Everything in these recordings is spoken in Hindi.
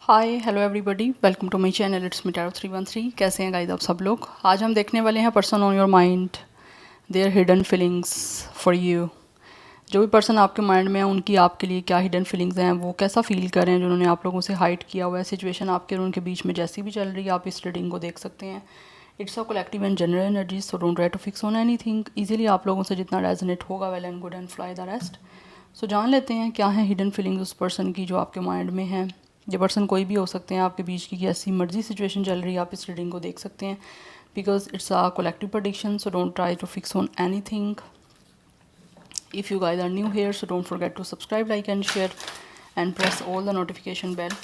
Hi hello everybody, welcome to my channel. It's me tarot 313। कैसे हैं गाइस आप सब लोग? आज हम देखने वाले हैं person on your mind, there hidden feelings for you. जो भी पर्सन आपके माइंड में है उनकी आपके लिए क्या हिडन फीलिंग्स हैं, वो कैसा फील कर रहे हैं, जिन्होंने आप लोगों से हाइड किया हुआ है। सिचुएशन आपके और उनके बीच में जैसी भी चल रही है, आप इस रीडिंग को देख सकते हैं। It's a collective and general energy, so don't try to fix on anything. Easily आप लोगों से जितना रेजोनेट होगा, well and good and fly the rest. So जान लेते हैं क्या है हिडन फीलिंग्स उस पर्सन की जो आपके माइंड में है। ये पर्सन कोई भी हो सकते हैं आपके बीच की, ऐसी मर्जी सिचुएशन चल रही है, आप इस रीडिंग को देख सकते हैं। Because it's a collective prediction, so don't try to fix on anything. If you guys are new here, so don't forget to subscribe, like and share and press all the notification bell.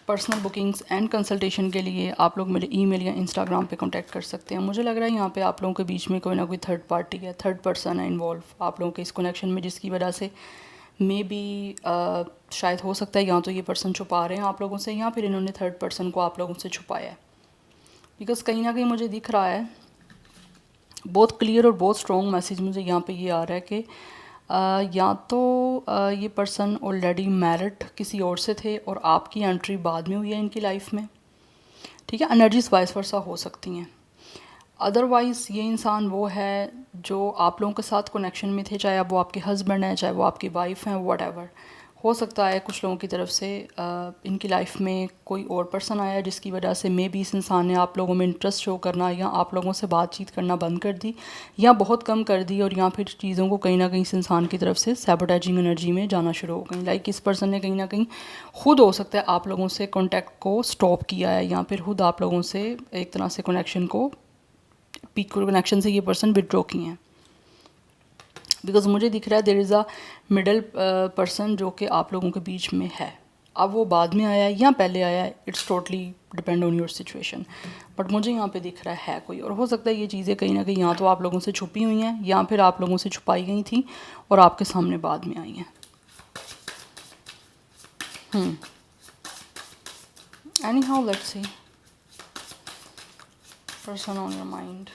Personal bookings and consultation के लिए आप लोग मेरे ईमेल या इंस्टाग्राम पे कांटेक्ट कर सकते हैं। मुझे लग रहा है यहाँ पे आप लोगों के बीच में कोई ना कोई थर्ड पार्टी है, थर्ड पर्सन है इन्वॉल्व आप लोगों के इस कनेक्शन में, जिसकी वजह से मे बी शायद हो सकता है या तो ये पर्सन छुपा रहे हैं आप लोगों से, या फिर इन्होंने थर्ड पर्सन को आप लोगों से छुपाया है। बिकॉज कहीं ना कहीं मुझे दिख रहा है, बहुत क्लियर और बहुत स्ट्रॉन्ग मैसेज मुझे यहाँ पे ये आ रहा है कि या तो ये पर्सन ऑलरेडी मैरिड किसी और से थे और आपकी एंट्री बाद में हुई है इनकी लाइफ में। ठीक है, एनर्जीज वाइस वर्सा हो सकती हैं। अदरवाइज़ ये इंसान वो है जो आप लोगों के साथ कनेक्शन में थे, चाहे अब वो आपके हस्बैंड हैं, चाहे वो आपकी वाइफ हैं, वट एवर। हो सकता है कुछ लोगों की तरफ से इनकी लाइफ में कोई और पर्सन आया जिसकी वजह से मे बी इस इंसान ने आप लोगों में इंटरेस्ट शो करना या आप लोगों से बातचीत करना बंद कर दी, या बहुत कम कर दी, और या फिर चीज़ों को कहीं ना कहीं इस इंसान की तरफ से सैबोटेजिंग एनर्जी में जाना शुरू हो गई। लाइक इस पर्सन ने कहीं ना कहीं खुद हो सकता है आप लोगों से कॉन्टैक्ट को स्टॉप किया है, या फिर खुद आप लोगों से एक तरह से कनेक्शन को, पीक कनेक्शन से ये पर्सन विड्रॉ किए हैं। बिकॉज मुझे दिख रहा है there is a middle person जो कि आप लोगों के बीच में है। अब वो बाद में आया है या पहले आया है, it's totally depend on your situation. But मुझे यहाँ पे दिख रहा है कोई, और हो सकता है ये चीज़ें कहीं ना कहीं या तो आप लोगों से छुपी हुई हैं या फिर आप लोगों से छुपाई गई थी और आपके सामने बाद में आई हैं। Anyhow let's see person on your mind.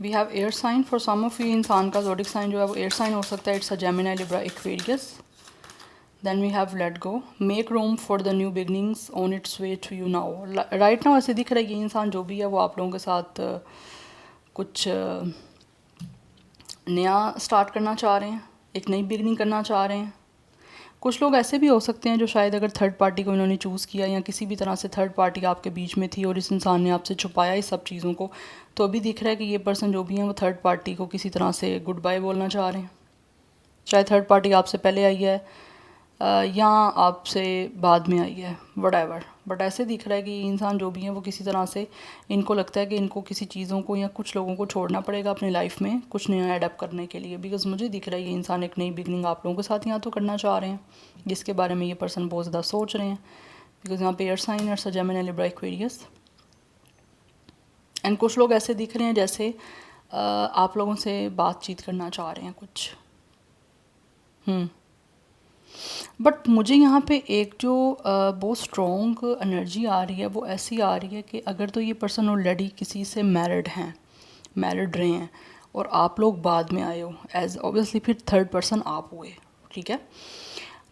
We have air sign for some of you. इंसान का ज़ोडिक साइन जो है वो एयर साइन हो सकता है। It's a Gemini, Libra, Aquarius. Then we have let go, make room for the new beginnings on its way to you now. Right now ऐसे दिख रहा है ये इंसान जो भी है वो आप लोगों के साथ कुछ नया स्टार्ट करना चाह रहे हैं, एक नई बिगनिंग करना चाह रहे हैं। कुछ लोग ऐसे भी हो सकते हैं जो शायद अगर थर्ड पार्टी को इन्होंने चूज़ किया या किसी भी तरह से थर्ड पार्टी आपके बीच में थी और इस इंसान ने आपसे छुपाया इस सब चीज़ों को, तो अभी दिख रहा है कि ये पर्सन जो भी है वो थर्ड पार्टी को किसी तरह से गुड बाय बोलना चाह रहे हैं। चाहे थर्ड पार्टी आपसे पहले आई है या आपसे बाद में आई है, वट एवर। बट ऐसे दिख रहा है कि ये इंसान जो भी है वो किसी तरह से, इनको लगता है कि इनको किसी चीज़ों को या कुछ लोगों को छोड़ना पड़ेगा अपनी लाइफ में कुछ नया एडप्ट करने के लिए। बिकॉज मुझे दिख रहा है ये इंसान एक नई बिगनिंग आप लोगों के साथ यहाँ तो करना चाह रहे हैं, जिसके बारे में ये पर्सन बहुत ज़्यादा सोच रहे हैं। बिकॉज यहाँ पे एयर साइन है, जेमिनी, लिब्रा, एक्वेरियस। एंड कुछ लोग ऐसे दिख रहे हैं जैसे आप लोगों से बातचीत करना चाह रहे हैं कुछ। बट मुझे यहाँ पे एक जो बहुत स्ट्रॉन्ग एनर्जी आ रही है वो ऐसी आ रही है कि अगर तो ये पर्सन ऑलरेडी किसी से मैरिड हैं, मैरिड रहे हैं, और आप लोग बाद में आए हो एज ऑब्वियसली, फिर थर्ड पर्सन आप हुए। ठीक है,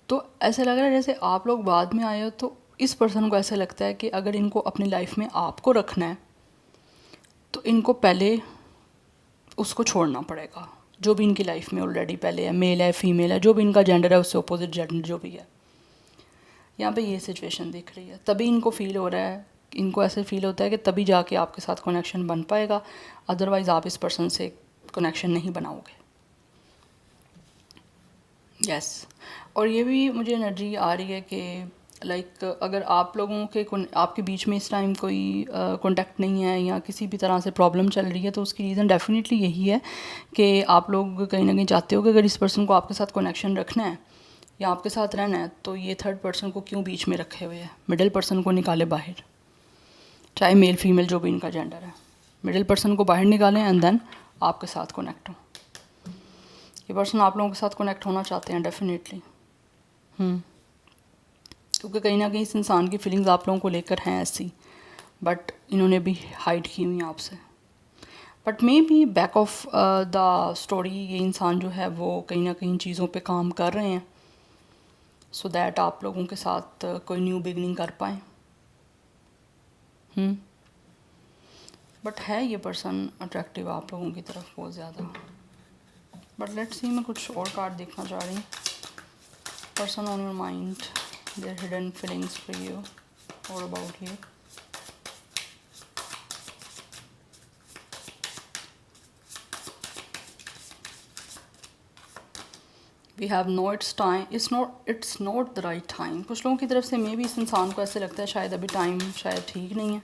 तो ऐसा लग रहा है जैसे आप लोग बाद में आए हो, तो इस पर्सन को ऐसा लगता है कि अगर इनको अपनी लाइफ में आपको रखना है तो इनको पहले उसको छोड़ना पड़ेगा जो भी इनकी लाइफ में ऑलरेडी पहले है, मेल है, फीमेल है, जो भी इनका जेंडर है उससे अपोजिट जेंडर जो भी है। यहाँ पे ये सिचुएशन दिख रही है, तभी इनको फील हो रहा है, इनको ऐसे फील होता है कि तभी जाके आपके साथ कनेक्शन बन पाएगा, अदरवाइज़ आप इस पर्सन से कनेक्शन नहीं बनाओगे। यस और ये भी मुझे एनर्जी आ रही है कि लाइक अगर आप लोगों के आपके बीच में इस टाइम कोई कांटेक्ट नहीं है या किसी भी तरह से प्रॉब्लम चल रही है, तो उसकी रीज़न डेफिनेटली यही है कि आप लोग कहीं ना कहीं चाहते हो कि अगर इस पर्सन को आपके साथ कनेक्शन रखना है या आपके साथ रहना है, तो ये थर्ड पर्सन को क्यों बीच में रखे हुए है, मिडिल पर्सन को निकाले बाहर, चाहे मेल फीमेल जो भी इनका जेंडर है, मिडिल पर्सन को बाहर निकालें एंड देन आपके साथ कनेक्ट हो। ये पर्सन आप लोगों के साथ कनेक्ट होना चाहते हैं डेफिनेटली, क्योंकि कहीं ना कहीं इस इंसान की फीलिंग्स आप लोगों को लेकर हैं ऐसी, बट इन्होंने भी हाइड की हुई हैं आपसे। But may be back of the story ये इंसान जो है वो कहीं ना कहीं चीज़ों पे काम कर रहे हैं, सो दैट आप लोगों के साथ कोई न्यू बिगनिंग कर पाएँ। बट है ये पर्सन अट्रैक्टिव आप लोगों की तरफ बहुत ज़्यादा। बट लेट्स सी, मैं कुछ और कार्ड देखना चाह रही हूँ। Person on your mind, there hidden feelings for you और about you. We have no it's time, it's not the right time. कुछ लोगों की तरफ से मे भी इस इंसान को ऐसे लगता है शायद अभी टाइम शायद ठीक नहीं है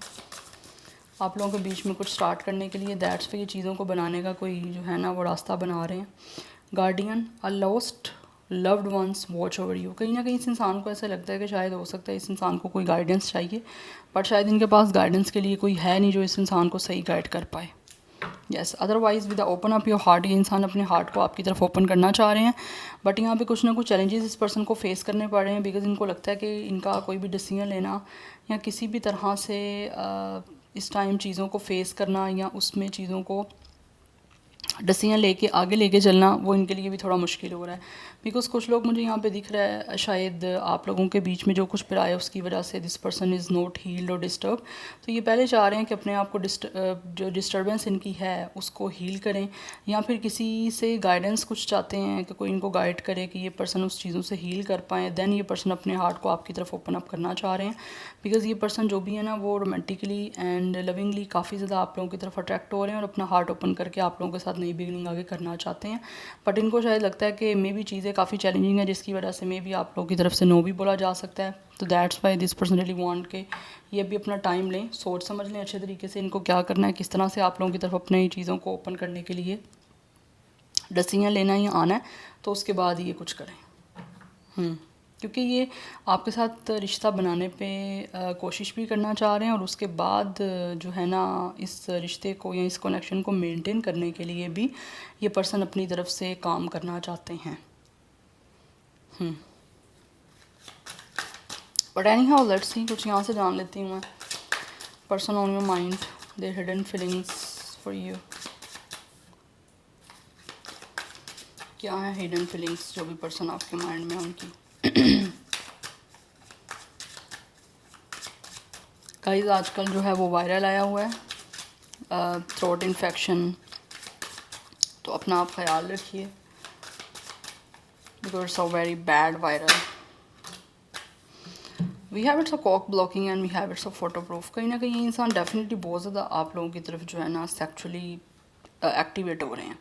आप लोगों के बीच में कुछ स्टार्ट करने के लिए। दैट्स पे ये चीज़ों को बनाने का कोई जो है ना वो रास्ता बना रहे हैं। Guardian, a lost loved ones watch over you. कहीं ना कहीं इस इंसान को ऐसा लगता है कि शायद हो सकता है इस इंसान को कोई गाइडेंस चाहिए, बट शायद इनके पास गाइडेंस के लिए कोई है नहीं जो इस इंसान को सही गाइड कर पाए। Yes, otherwise with open up your heart, ये इंसान अपने हार्ट को आपकी तरफ ओपन करना चाह रहे हैं, बट यहाँ पे कुछ ना कुछ चैलेंजेस इस पर्सन को फेस करने पड़ रहे हैं, बिकॉज इनको लगता है कि इनका कोई भी डिसीजन लेना या किसी भी तरह से इस टाइम चीज़ों को फेस करना या उसमें चीज़ों को डिसीजन लेके आगे लेके चलना वो इनके लिए भी थोड़ा मुश्किल हो रहा है। बिकॉज़ कुछ लोग मुझे यहाँ पे दिख रहा है शायद आप लोगों के बीच में जो कुछ पिराया है उसकी वजह से this person is not healed और डिस्टर्ब। तो ये पहले चाह रहे हैं कि अपने आप को जो डिस्टर्बेंस इनकी है उसको हील करें, या फिर किसी से गाइडेंस कुछ चाहते हैं कि कोई इनको गाइड करे कि ये पर्सन उस चीज़ों से हील कर पाएँ। देन ये पर्सन अपने हार्ट को आपकी तरफ ओपन अप करना चाह रहे हैं, बिकॉज़ ये पर्सन जो भी है ना वो रोमांटिकली एंड लविंगली काफ़ी ज़्यादा आप लोगों की तरफ अट्रैक्ट हो रहे हैं और अपना हार्ट ओपन करके आप लोगों के साथ नई बिगनिंग आगे करना चाहते हैं। बट इनको शायद लगता है कि मे भी चीज़ें काफ़ी चैलेंजिंग है जिसकी वजह से मे भी आप लोगों की तरफ से नो भी बोला जा सकता है। तो that's why this person really want के ये भी अपना टाइम लें, सोच समझ लें अच्छे तरीके से इनको क्या करना है, किस तरह से आप लोगों की तरफ अपनी चीज़ों को ओपन करने के लिए डिसीजन लेना ही आना है, तो उसके बाद ये कुछ करें। क्योंकि ये आपके साथ रिश्ता बनाने पे कोशिश भी करना चाह रहे हैं और उसके बाद जो है ना इस रिश्ते को या इस कनेक्शन को मेंटेन करने के लिए भी ये पर्सन अपनी तरफ से काम करना चाहते हैं। But anyhow let's see, कुछ यहाँ से जान लेती हूँ मैं। Person on your mind, there hidden feelings for you. क्या है हिडन फीलिंग्स जो भी पर्सन आपके माइंड में उनकी। गाइस आजकल जो है वो वायरल आया हुआ है थ्रोट इन्फेक्शन, तो अपना आप ख्याल रखिए because it's a very bad viral. We have it's a cock blocking and we have it's a photo proof. कहीं ना कहीं ये इंसान डेफिनेटली बहुत ज़्यादा आप लोगों की तरफ जो है ना सेक्चुअली एक्टिवेट हो रहे हैं,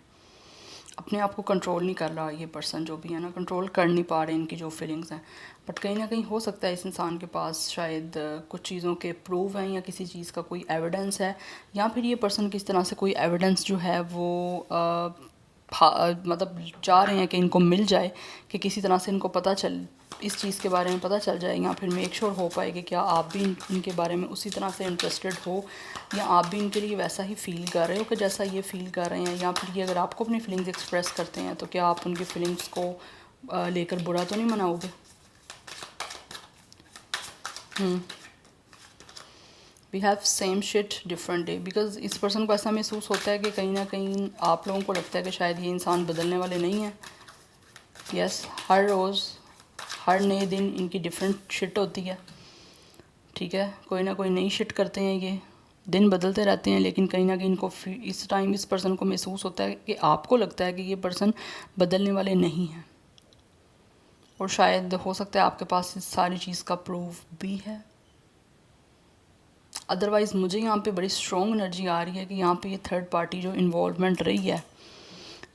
अपने आप को कंट्रोल नहीं कर रहा ये पर्सन जो भी है ना, कंट्रोल कर नहीं पा रहे इनकी जो फीलिंग्स हैं। बट कहीं ना कहीं हो सकता है इस इंसान के पास शायद कुछ चीज़ों के प्रूफ हैं या किसी चीज़ का कोई एविडेंस है, या फिर ये पर्सन किस तरह से कोई एविडेंस जो है वो मतलब चाह रहे हैं कि इनको मिल जाए, कि किसी तरह से इनको पता चल इस चीज़ के बारे में पता चल जाए, या फिर मेक श्योर हो पाए कि क्या आप भी इनके बारे में उसी तरह से इंटरेस्टेड हो या आप भी इनके लिए वैसा ही फ़ील कर रहे हो कि जैसा ये फ़ील कर रहे हैं, या फिर ये अगर आपको अपनी फीलिंग्स एक्सप्रेस करते हैं तो क्या आप उनकी फीलिंग्स को लेकर बुरा तो नहीं मनाओगे। We have same shit different day, because इस पर्सन को ऐसा महसूस होता है कि कहीं ना कहीं आप लोगों को लगता है कि शायद ये इंसान बदलने वाले नहीं हैं। यस, हर रोज़ हर नए दिन इनकी डिफरेंट शिट होती है, ठीक है, कोई ना कोई नई शिट करते हैं, ये दिन बदलते रहते हैं, लेकिन कहीं ना कहीं इनको इस टाइम इस पर्सन को महसूस होता है कि आपको लगता है कि ये पर्सन बदलने वाले नहीं हैं, और शायद हो सकता है आपके पास इस सारी चीज़ का प्रूफ भी है। अदरवाइज़ मुझे यहाँ पे बड़ी स्ट्रॉन्ग एनर्जी आ रही है कि यहाँ पे ये थर्ड पार्टी जो इन्वॉल्वमेंट रही है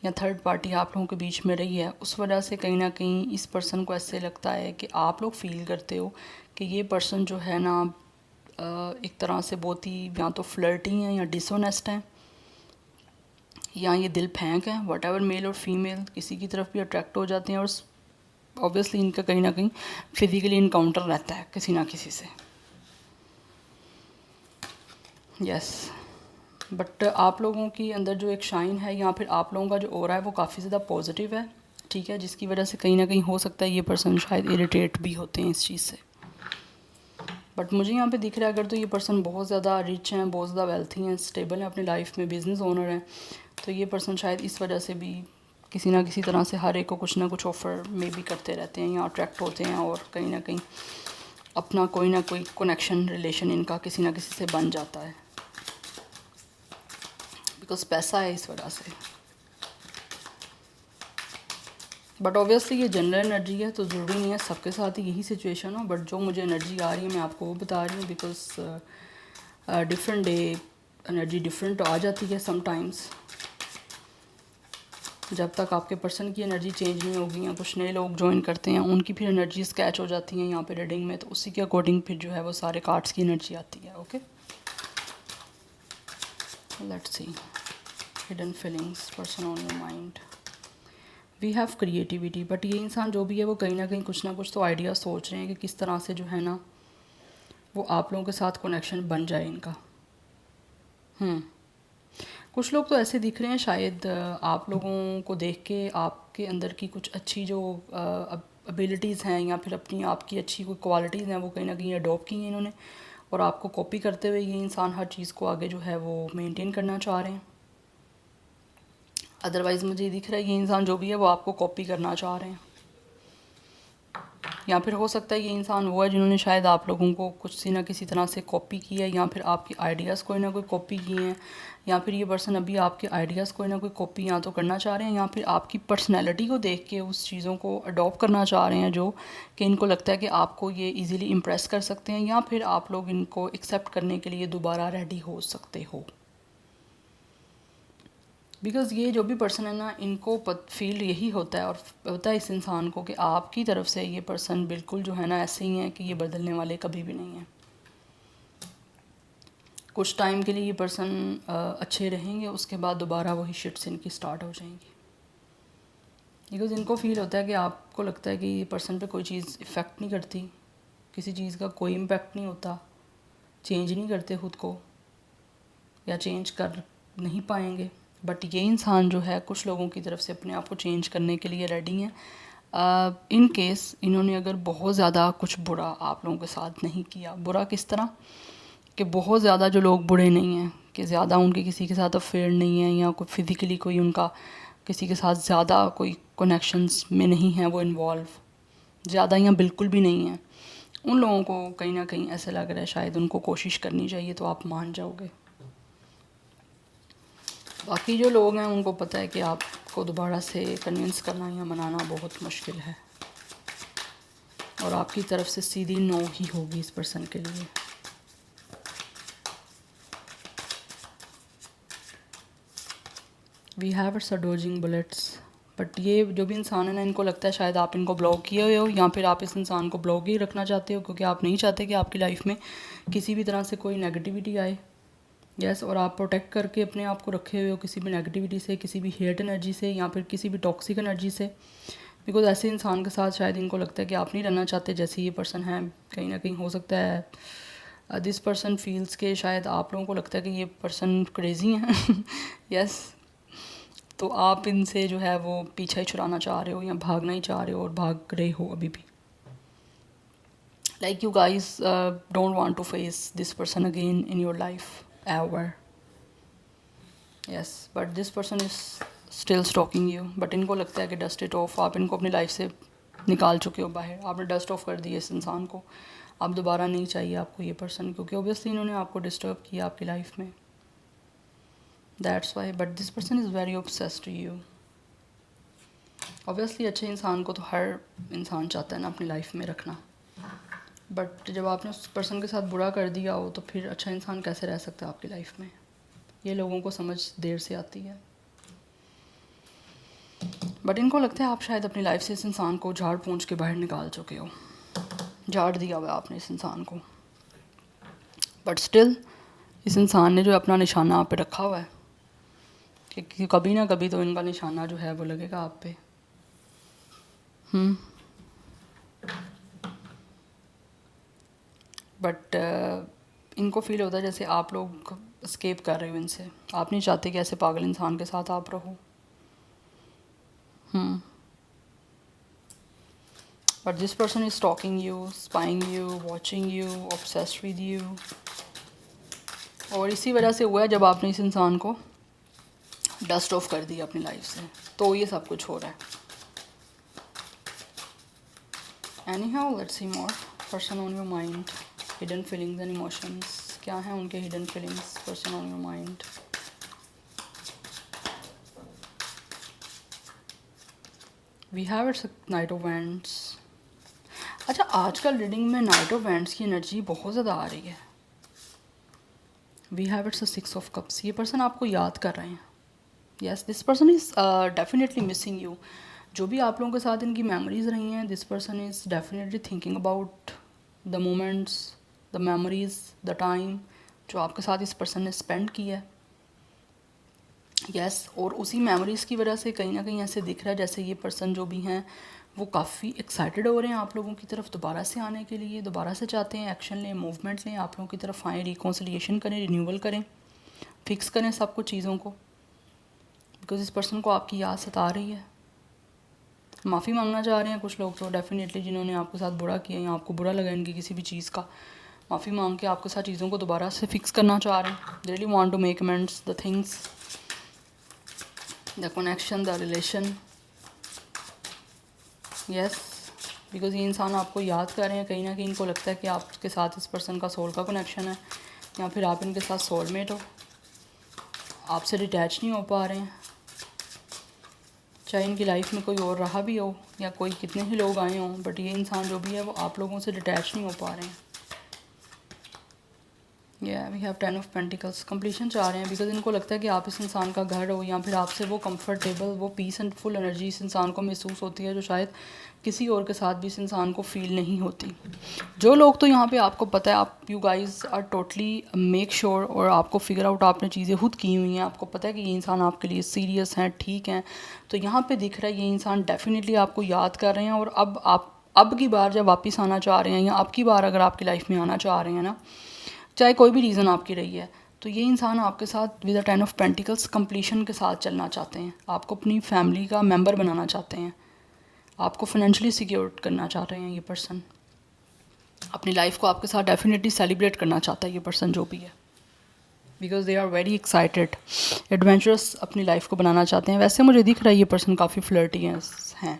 या थर्ड पार्टी आप लोगों के बीच में रही है, उस वजह से कहीं ना कहीं इस पर्सन को ऐसे लगता है कि आप लोग फील करते हो कि ये पर्सन जो है ना एक तरह से बहुत ही या तो फ्लर्टी हैं या डिसऑनेस्ट हैं या ये दिल फेंक हैं, वट एवर, मेल और फीमेल किसी की तरफ भी अट्रैक्ट हो जाते हैं, और ऑब्वियसली इनका कहीं ना कहीं फिज़िकली इनकाउंटर रहता है किसी ना किसी से। यस, बट आप लोगों की अंदर जो एक शाइन है या फिर आप लोगों का जो ऑरा है वो काफ़ी ज़्यादा पॉजिटिव है, ठीक है, जिसकी वजह से कहीं ना कहीं हो सकता है ये पर्सन शायद इरिटेट भी होते हैं इस चीज़ से। बट मुझे यहाँ पे दिख रहा है अगर तो ये पर्सन बहुत ज़्यादा रिच हैं, बहुत ज़्यादा वेल्थी हैं, स्टेबल हैं अपनी लाइफ में, बिज़नेस ओनर हैं, तो ये पर्सन शायद इस वजह से भी किसी ना किसी तरह से हर एक को कुछ ना कुछ ऑफ़र में भी करते रहते हैं या अट्रैक्ट होते हैं, और कहीं ना कहीं अपना कोई ना कोई कनेक्शन रिलेशन इनका किसी ना किसी से बन जाता है, बिकॉज पैसा है इस वजह से। बट ऑब्वियसली ये जनरल एनर्जी है, तो ज़रूरी नहीं है सबके साथ ही यही सिचुएशन हो, बट जो मुझे एनर्जी आ रही है मैं आपको वो बता रही हूँ, because different day energy different आ जाती है समटाइम्स। जब तक आपके पर्सन की एनर्जी चेंज नहीं होगी या कुछ नए लोग ज्वाइन करते हैं उनकी फिर एनर्जी स्कैच हो जाती हैं यहाँ पे रीडिंग में, तो उसी के अकॉर्डिंग फिर जो है वो सारे कार्ड्स की एनर्जी आती है। Okay, let's see hidden feelings person on your mind. We have creativity, but ये इंसान जो भी है वो कहीं ना कहीं कुछ ना कुछ तो आइडिया सोच रहे हैं कि किस तरह से जो है ना वो आप लोगों के साथ कनेक्शन बन जाए इनका। कुछ लोग तो ऐसे दिख रहे हैं शायद आप लोगों को देख के आपके अंदर की कुछ अच्छी जो एबिलिटीज़ हैं या फिर अपनी आपकी अच्छी कोई क्वालिटीज़ हैं वो कहीं ना कहीं अडॉप्ट की हैं इन्होंने, और आपको कॉपी करते हुए ये इंसान हर चीज़ को आगे जो है वो मेंटेन करना चाह रहे हैं। अदरवाइज़ मुझे दिख रहा है ये इंसान जो भी है वो आपको कॉपी करना चाह रहे हैं, या फिर हो सकता है ये इंसान वो है जिन्होंने शायद आप लोगों को कुछ ना किसी तरह से कॉपी किया है, या फिर आपके आइडियाज़ कोई ना कोई कॉपी किए हैं, या फिर ये पर्सन अभी आपके आइडियाज़ कोई ना कोई कॉपी या तो करना चाह रहे हैं, या फिर आपकी पर्सनैलिटी को देख के उस चीज़ों को अडॉप्ट करना चाह रहे हैं, जो कि इनको लगता है कि आपको ये ईज़िली इम्प्रेस कर सकते हैं, या फिर आप लोग इनको एक्सेप्ट करने के लिए दोबारा रेडी हो सकते हो। बिकॉज़ ये जो भी पर्सन है ना इनको फील यही होता है और होता है इस इंसान को कि आपकी तरफ से ये पर्सन बिल्कुल जो है ना ऐसे ही है कि ये बदलने वाले कभी भी नहीं है। कुछ टाइम के लिए ये पर्सन अच्छे रहेंगे, उसके बाद दोबारा वही शिट्स इनकी स्टार्ट हो जाएंगी, बिकॉज़ इनको फील होता है कि आपको लगता है कि ये पर्सन पे कोई चीज़ इफ़ेक्ट नहीं करती, किसी चीज़ का कोई इम्पेक्ट नहीं होता, चेंज नहीं करते ख़ुद को या चेंज कर नहीं पाएंगे। बट ये इंसान जो है कुछ लोगों की तरफ से अपने आप को चेंज करने के लिए रेडी हैं, इन केस इन्होंने अगर बहुत ज़्यादा कुछ बुरा आप लोगों के साथ नहीं किया। बुरा किस तरह कि बहुत ज़्यादा जो लोग बुरे नहीं हैं, कि ज़्यादा उनके किसी के साथ अफेयर नहीं है, या कोई फिज़िकली कोई उनका किसी के साथ ज़्यादा कोई कनेक्शंस में नहीं है वो इन्वॉल्व, ज़्यादा या बिल्कुल भी नहीं है, उन लोगों को कहीं ना कहीं ऐसा लग रहा है शायद उनको कोशिश करनी चाहिए, तो आप मान जाओगे। बाकी जो लोग हैं उनको पता है कि आपको दोबारा से कन्विंस करना या मनाना बहुत मुश्किल है, और आपकी तरफ से सीधी नो ही होगी इस पर्सन के लिए। We have it's dodging bullets, but ये जो भी इंसान है ना इनको लगता है शायद आप इनको ब्लॉक किए हुए हो, या फिर आप इस इंसान को ब्लॉक ही रखना चाहते हो, क्योंकि आप नहीं चाहते कि आपकी लाइफ में किसी भी तरह से कोई नेगेटिविटी आए। यस, और आप प्रोटेक्ट करके अपने आप को रखे हुए हो किसी भी नेगेटिविटी से, किसी भी हेट एनर्जी से, या फिर किसी भी टॉक्सिक एनर्जी से, बिकॉज ऐसे इंसान के साथ शायद इनको लगता है कि आप नहीं रहना चाहते जैसे ये पर्सन है। कहीं ना कहीं हो सकता है दिस पर्सन फील्स के शायद आप लोगों को लगता है कि ये पर्सन क्रेज़ी हैं यस तो आप इनसे जो है वो पीछा ही छुड़ाना चाह रहे हो या भागना ही चाह रहे हो, और भाग रहे हो अभी भी। Like you guys don't want to face this person again in your life ever. Yes, but this person is still stalking you. But इनको लगता है कि डस्ट इट ऑफ, आप इनको अपनी लाइफ से निकाल चुके हो बाहर, आपने डस्ट ऑफ कर दिया इस इंसान को, आप दोबारा नहीं चाहिए आपको ये पर्सन, क्योंकि ऑब्वियसली इन्होंने आपको डिस्टर्ब किया आपकी लाइफ में, that's why. But this person is very obsessed to you. Obviously अच्छे इंसान को तो हर इंसान चाहता है ना अपनी लाइफ में रखना, बट जब आपने उस पर्सन के साथ बुरा कर दिया हो तो फिर अच्छा इंसान कैसे रह सकता है आपकी लाइफ में, ये लोगों को समझ देर से आती है। बट इनको लगता है आप शायद अपनी लाइफ से इस इंसान को झाड़ पोंछ के बाहर निकाल चुके हो, झाड़ दिया हुआ आपने इस इंसान को, बट स्टिल इस इंसान ने जो अपना निशाना आप पे रखा हुआ है कि कभी ना कभी तो इनका निशाना जो है वो लगेगा आप पे। बट इनको फील होता है जैसे आप लोग स्केप कर रहे हो इनसे, आप नहीं चाहते कि ऐसे पागल इंसान के साथ आप रहो। But this person is stalking you, spying you, watching you, obsessed with you, और इसी वजह से हुआ है जब आपने इस इंसान को डस्ट ऑफ कर दी अपनी लाइफ से, तो ये सब कुछ हो रहा है। Anyhow, let's see more. Person on your mind, hidden feelings and emotions. क्या है उनके hidden feelings? Person on your mind. We have it's Knight of Wands. अच्छा, आजकल रीडिंग में नाइट ऑफ वैंड्स की एनर्जी बहुत ज़्यादा आ रही है। We have it's 6 of cups. ये पर्सन आपको याद कर रहे हैं। Yes, this person is definitely missing you. जो भी आप लोगों के साथ इनकी मेमोरीज रही हैं, this person is definitely thinking about the moments, the memories, the time जो आपके साथ इस पर्सन ने स्पेंड किया है। यस, और उसी मेमोरीज़ की वजह से कहीं ना कहीं ऐसे दिख रहा है जैसे ये पर्सन जो भी हैं वो काफ़ी एक्साइटेड हो रहे हैं आप लोगों की तरफ दोबारा से आने के लिए, दोबारा से चाहते हैं एक्शन लें, मूवमेंट लें, आप लोगों की तरफ आएँ, रिकॉन्सिलिएशन करें, रिन्यूअल करें, फिक्स करें सब कुछ चीज़ों को, बिकॉज इस पर्सन को आपकी याद सता रही है। माफ़ी मांगना चाह रहे हैं कुछ लोग तो डेफिनेटली, जिन्होंने आपके साथ बुरा किया या आपको बुरा लगा इनकी किसी भी चीज़ का, माफ़ी मांग के आपके साथ चीज़ों को दोबारा से फिक्स करना चाह रहे हैं। They really want to make amends the things, the connection, the relation. Yes, because ये इंसान आपको याद कर रहे हैं, कहीं ना कहीं इनको लगता है कि आपके साथ इस पर्सन का सोल का कनेक्शन है, या फिर आप इनके साथ सोलमेट हो, आपसे डिटैच नहीं हो पा रहे हैं। चाहे इनकी लाइफ में कोई और रहा भी हो या कोई कितने ही लोग आए हों, बट ये इंसान जो भी है वो आप लोगों से डिटैच नहीं हो पा रहे हैं। We have 10 of pentacles. Completion चाह रहे हैं बिकॉज इनको लगता है कि आप इस इंसान का घर हो, या फिर आपसे वो कंफर्टेबल, वो पीस एंड फुल एनर्जी इस इंसान को महसूस होती है जो शायद किसी और के साथ भी इस इंसान को फील नहीं होती। जो लोग तो यहाँ पे आपको पता है, आप you guys are totally make sure, और आपको फिगर आउट आपने चीज़ें खुद की हुई हैं, आपको पता है कि ये इंसान आपके लिए सीरियस हैं, ठीक हैं, तो यहाँ पे दिख रहा है ये इंसान डेफिनेटली आपको याद कर रहे हैं। और अब की बार जब वापस आना चाह रहे हैं, या अब की बार अगर आपकी लाइफ में आना चाह रहे हैं ना, चाहे कोई भी रीज़न आपकी रही है, तो ये इंसान आपके साथ with the 10 of pentacles completion के साथ चलना चाहते हैं, आपको अपनी फैमिली का मेंबर बनाना चाहते हैं, आपको फाइनेंशियली सिक्योर करना चाह रहे हैं। ये पर्सन अपनी लाइफ को आपके साथ डेफिनेटली सेलिब्रेट करना चाहता है ये पर्सन जो भी है, because they are very excited, adventurous अपनी लाइफ को बनाना चाहते हैं। वैसे मुझे दिख रहा है ये पर्सन काफ़ी फ्लर्टी हैं,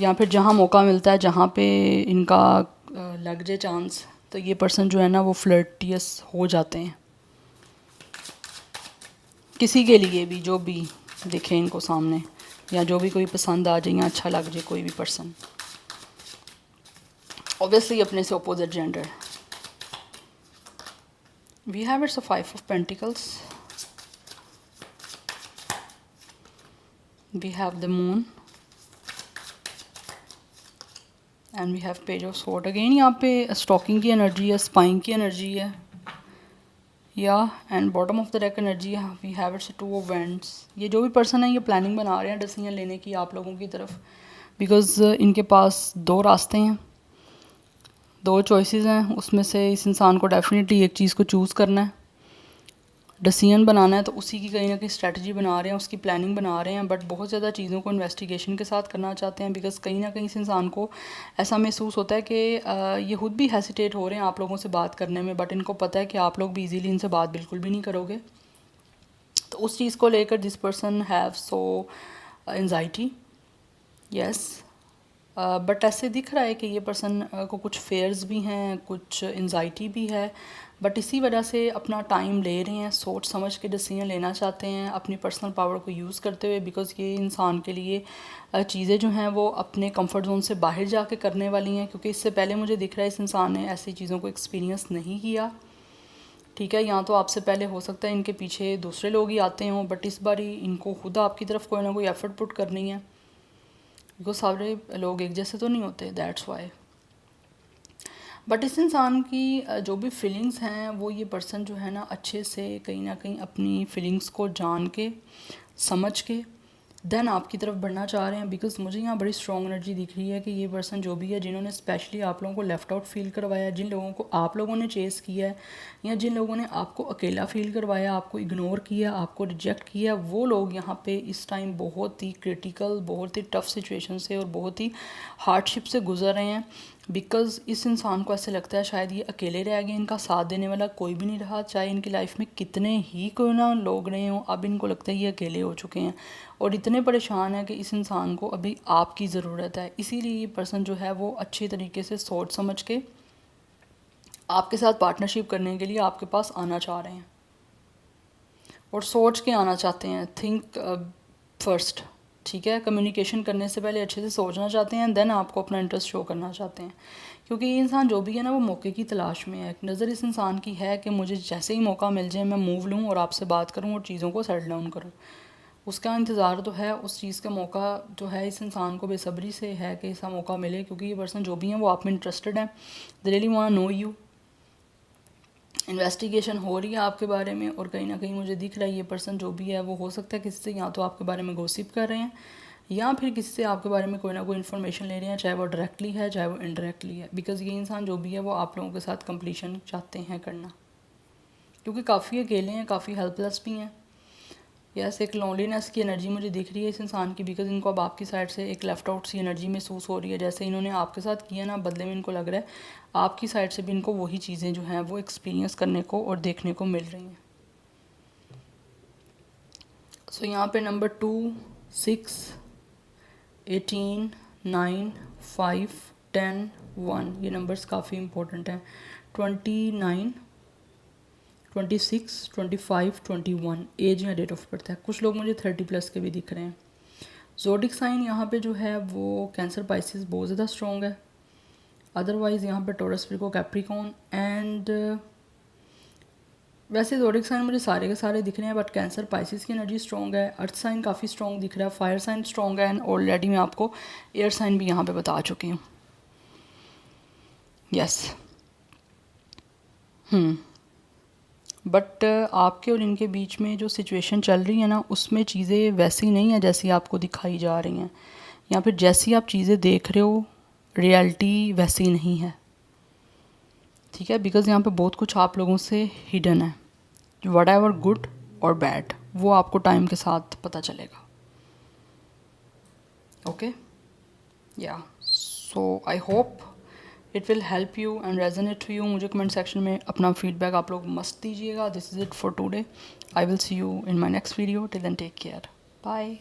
या फिर जहाँ मौका मिलता है, जहाँ पे इनका लग जाए चांस, तो ये पर्सन जो है ना वो फ्लर्टियस हो जाते हैं किसी के लिए भी, जो भी दिखे इनको सामने, या जो भी कोई पसंद आ जाए या अच्छा लग जाए कोई भी पर्सन, ऑब्वियसली अपने से opposite gender. We have it's 5 of pentacles, we have the moon and we have page of sword. Again यहाँ पे स्टॉकिंग की एनर्जी है, स्पाइंग की एनर्जी है, या and bottom of the deck energy है। We have it's 2 of wands. ये जो भी पर्सन है ये प्लानिंग बना रहे हैं डिसीजन लेने की आप लोगों की तरफ, बिकॉज इनके पास 2 रास्ते हैं, 2 चॉइसेस हैं, उसमें से इस इंसान को डेफिनेटली एक चीज़ को चूज़ करना है, डिसीजन बनाना है, तो उसी की कहीं ना कहीं स्ट्रेटजी बना रहे हैं, उसकी प्लानिंग बना रहे हैं, बट बहुत ज़्यादा चीज़ों को इन्वेस्टिगेशन के साथ करना चाहते हैं, बिकॉज कहीं ना कहीं इस इंसान को ऐसा महसूस होता है कि ये खुद भी हेसिटेट हो रहे हैं आप लोगों से बात करने में, बट इनको पता है कि आप लोग भी ईजीली इनसे बात बिल्कुल भी नहीं करोगे, तो उस चीज़ को लेकर this person have so anxiety. Yes, but ऐसे दिख रहा है कि ये पर्सन को कुछ फेयर्स भी हैं, कुछ एंजाइटी भी है, बट इसी वजह से अपना टाइम ले रहे हैं, सोच समझ के डिसीजन लेना चाहते हैं अपनी पर्सनल पावर को यूज़ करते हुए, बिकॉज़ ये इंसान के लिए चीज़ें जो हैं वो अपने कंफर्ट जोन से बाहर जाके करने वाली हैं, क्योंकि इससे पहले मुझे दिख रहा है इस इंसान ने ऐसी चीज़ों को एक्सपीरियंस नहीं किया। ठीक है, या तो आपसे पहले हो सकता है इनके पीछे दूसरे लोग ही आते हों, बट इस बार इनको खुद आपकी तरफ कोई ना कोई एफर्ट पुट करनी है, बिकॉज सारे लोग एक जैसे तो नहीं होते, दैट्स वाई। बट इस इंसान की जो भी फीलिंग्स हैं वो ये पर्सन जो है ना अच्छे से कहीं ना कहीं अपनी फीलिंग्स को जान के समझ के देन आपकी तरफ बढ़ना चाह रहे हैं, बिकॉज मुझे यहाँ बड़ी स्ट्रॉन्ग एनर्जी दिख रही है कि ये पर्सन जो भी है, जिन्होंने स्पेशली आप लोगों को लेफ़्ट आउट फील करवाया, जिन लोगों को आप लोगों ने चेस किया है, या जिन लोगों ने आपको अकेला फील करवाया, आपको इग्नोर किया, आपको रिजेक्ट किया, वो लोग यहाँ पे इस टाइम बहुत ही क्रिटिकल, बहुत ही टफ सिचुएशन से और बहुत ही हार्डशिप से गुजर रहे हैं। बिकॉज़ इस इंसान को ऐसे लगता है शायद ये अकेले रह गए, इनका साथ देने वाला कोई भी नहीं रहा, चाहे इनकी लाइफ में कितने ही कोई ना लोग रहे हों, अब इनको लगता है ये अकेले हो चुके हैं और इतने परेशान है कि इस इंसान को अभी आपकी ज़रूरत है। इसीलिए ये पर्सन जो है वो अच्छी तरीके से सोच समझ के आपके साथ पार्टनरशिप करने के लिए आपके पास आना चाह रहे हैं और सोच के आना चाहते हैं। थिंक फर्स्ट, ठीक है। कम्युनिकेशन करने से पहले अच्छे से सोचना चाहते हैं, देन आपको अपना इंटरेस्ट शो करना चाहते हैं, क्योंकि ये इंसान जो भी है ना वो मौके की तलाश में है। एक नज़र इस इंसान की है कि मुझे जैसे ही मौका मिल जाए मैं मूव लूँ और आपसे बात करूँ और चीज़ों को सेटल डाउन करूँ। उसका इंतज़ार तो है, उस चीज़ का मौका जो है इस इंसान को बेसब्री से है कि ऐसा मौका मिले, क्योंकि ये पर्सन जो भी हैं वो आप में इंटरेस्टेड है। They really want know you. Investigation हो रही है आपके बारे में और कहीं ना कहीं मुझे दिख रहा है ये पर्सन जो भी है वो हो सकता है किसी से या तो आपके बारे में गॉसिप कर रहे हैं या फिर किसी से आपके बारे में कोई ना कोई इन्फॉर्मेशन ले रहे हैं, चाहे वो डायरेक्टली है चाहे वो इनडायरेक्टली है। बिकॉज़ ये इंसान जो भी है वो आप लोगों के साथ कंप्लीशन चाहते हैं करना, क्योंकि काफ़ी अकेले हैं, काफ़ी हेल्पलेस भी हैं। यस, एक लोनलीनेस की एनर्जी मुझे दिख रही है इस इंसान की, बिकॉज इनको अब आपकी साइड से एक लेफ़्ट आउट सी एनर्जी महसूस हो रही है। जैसे इन्होंने आपके साथ किया ना, बदले में इनको लग रहा है आपकी साइड से भी इनको वही चीज़ें जो हैं वो एक्सपीरियंस करने को और देखने को मिल रही हैं। सो यहाँ पे नंबर 2, 6, 18, 9, 5, 10, 1 ये नंबर्स काफ़ी इंपॉर्टेंट हैं। 29, 26, 25, 21 एज या डेट ऑफ बर्थ है। कुछ लोग मुझे 30+ के भी दिख रहे हैं। ज़ोडिक साइन यहाँ पे जो है वो कैंसर, पाइसिस बहुत ज़्यादा स्ट्रॉन्ग है। अदरवाइज़ यहाँ पे टॉरस, विर्गो, कैप्रिकॉर्न एंड वैसे ज़ोडिक साइन मुझे सारे के सारे दिख रहे हैं, बट कैंसर, पाइसिस की एनर्जी स्ट्रॉन्ग है। अर्थ साइन काफ़ी स्ट्रॉन्ग दिख रहा है, फायर साइन स्ट्रॉन्ग है एंड ऑलरेडी मैं आपको एयर साइन भी यहाँ पे बता चुकी हूँ। यस। बट आपके और इनके बीच में जो सिचुएशन चल रही है ना, उसमें चीज़ें वैसी नहीं है जैसी आपको दिखाई जा रही हैं, या फिर जैसी आप चीज़ें देख रहे हो रियलिटी वैसी नहीं है, ठीक है। बिकॉज़ यहाँ पे बहुत कुछ आप लोगों से हिडन है, वट एवर गुड और बैड वो आपको टाइम के साथ पता चलेगा। ओके, या so I hope it will help you and resonate to you. मुझे कमेंट सेक्शन में अपना फीडबैक आप लोग मस्त दीजिएगा। This is it for today. I will see you in my next video. Till then take care, bye.